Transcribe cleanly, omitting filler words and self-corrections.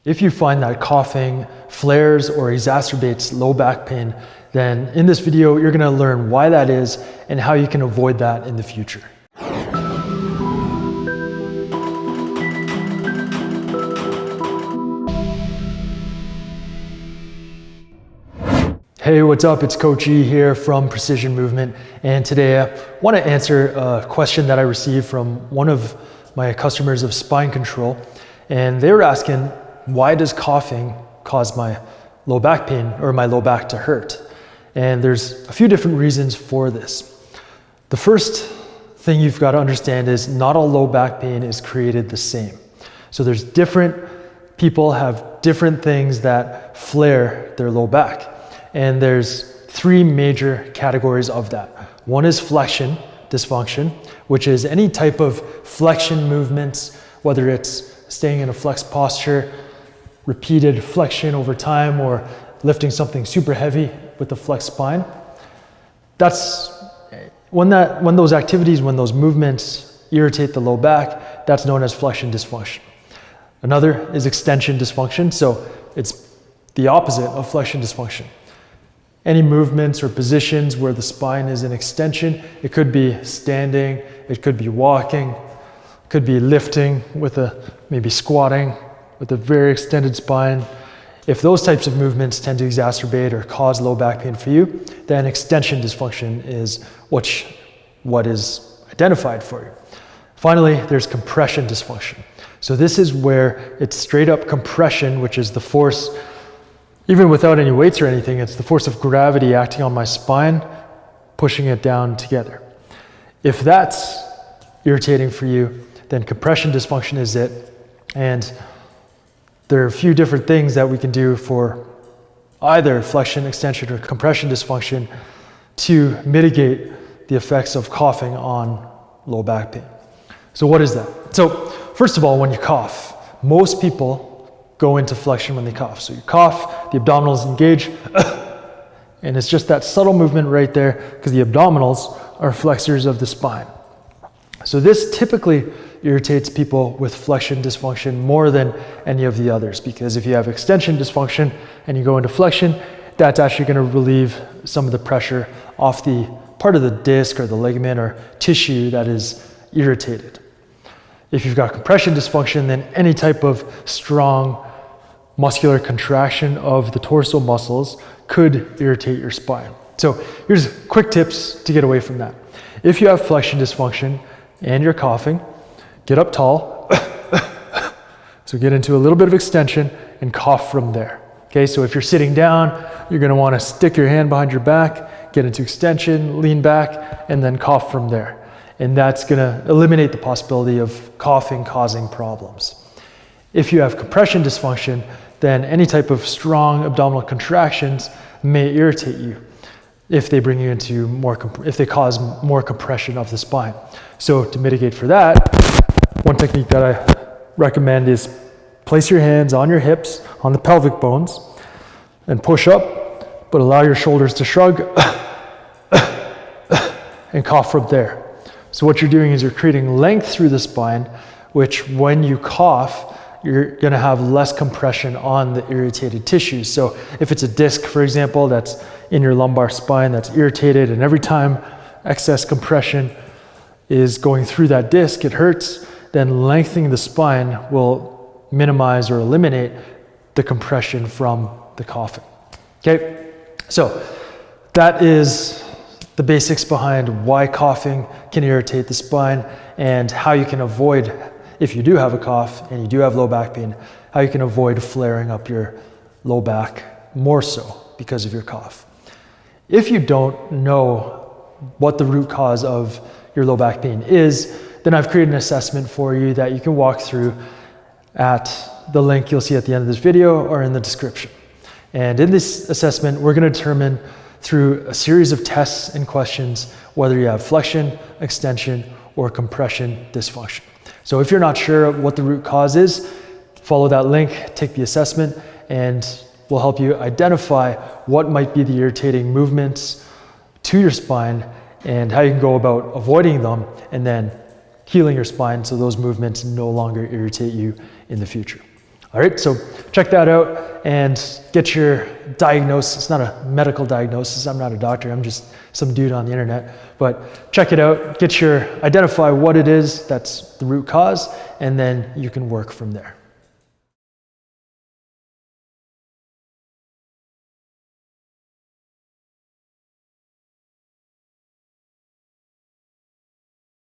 If you find that coughing flares or exacerbates low back pain, then in this video, you're gonna learn why that is and how you can avoid that in the future. Hey, what's up? It's Coach E here from Precision Movement, and today I want to answer a question that I received from one of my customers of Spine Control, and they were asking, why does coughing cause my low back pain or my low back to hurt? And there's a few different reasons for this. The first thing you've got to understand is not all low back pain is created the same. So there's different people have different things that flare their low back. And there's three major categories of that. One is flexion dysfunction, which is any type of flexion movements, whether it's staying in a flexed posture, repeated flexion over time, or lifting something super heavy with the flexed spine. That's when those activities, when those movements irritate the low back, that's known as flexion dysfunction. Another is extension dysfunction, so it's the opposite of flexion dysfunction. Any movements or positions where the spine is in extension, it could be standing, it could be walking, it could be lifting with maybe squatting with a very extended spine. If those types of movements tend to exacerbate or cause low back pain for you, then extension dysfunction is what is identified for you. Finally, there's compression dysfunction. So this is where it's straight up compression, which is the force, even without any weights or anything, it's the force of gravity acting on my spine, pushing it down together. If that's irritating for you, then compression dysfunction is it. And there are a few different things that we can do for either flexion, extension, or compression dysfunction to mitigate the effects of coughing on low back pain. So what is that? So first of all, when you cough, most people go into flexion when they cough. So you cough, the abdominals engage, and it's just that subtle movement right there because the abdominals are flexors of the spine. So this typically irritates people with flexion dysfunction more than any of the others, because if you have extension dysfunction and you go into flexion, that's actually going to relieve some of the pressure off the part of the disc or the ligament or tissue that is irritated. If you've got compression dysfunction, then any type of strong muscular contraction of the torso muscles could irritate your spine. So here's quick tips to get away from that. If you have flexion dysfunction and you're coughing, get up tall. So get into a little bit of extension and cough from there. Okay, so if you're sitting down, you're gonna wanna stick your hand behind your back, get into extension, lean back, and then cough from there. And that's gonna eliminate the possibility of coughing causing problems. If you have compression dysfunction, then any type of strong abdominal contractions may irritate you if they bring you into if they cause more compression of the spine. So to mitigate for that, one technique that I recommend is place your hands on your hips, on the pelvic bones, and push up, but allow your shoulders to shrug and cough from there. So what you're doing is you're creating length through the spine, which when you cough, you're gonna have less compression on the irritated tissues. So if it's a disc, for example, that's in your lumbar spine that's irritated, and every time excess compression is going through that disc, it hurts, then lengthening the spine will minimize or eliminate the compression from the coughing. Okay, so that is the basics behind why coughing can irritate the spine and how you can avoid, if you do have a cough and you do have low back pain, how you can avoid flaring up your low back more so because of your cough. If you don't know what the root cause of your low back pain is, then I've created an assessment for you that you can walk through at the link you'll see at the end of this video or in the description. And in this assessment, we're going to determine through a series of tests and questions whether you have flexion, extension, or compression dysfunction. So if you're not sure what the root cause is, follow that link, take the assessment, and we'll help you identify what might be the irritating movements to your spine and how you can go about avoiding them and then healing your spine so those movements no longer irritate you in the future. All right, so check that out and get your diagnosis. It's not a medical diagnosis. I'm not a doctor. I'm just some dude on the internet. But check it out, identify what it is that's the root cause, and then you can work from there.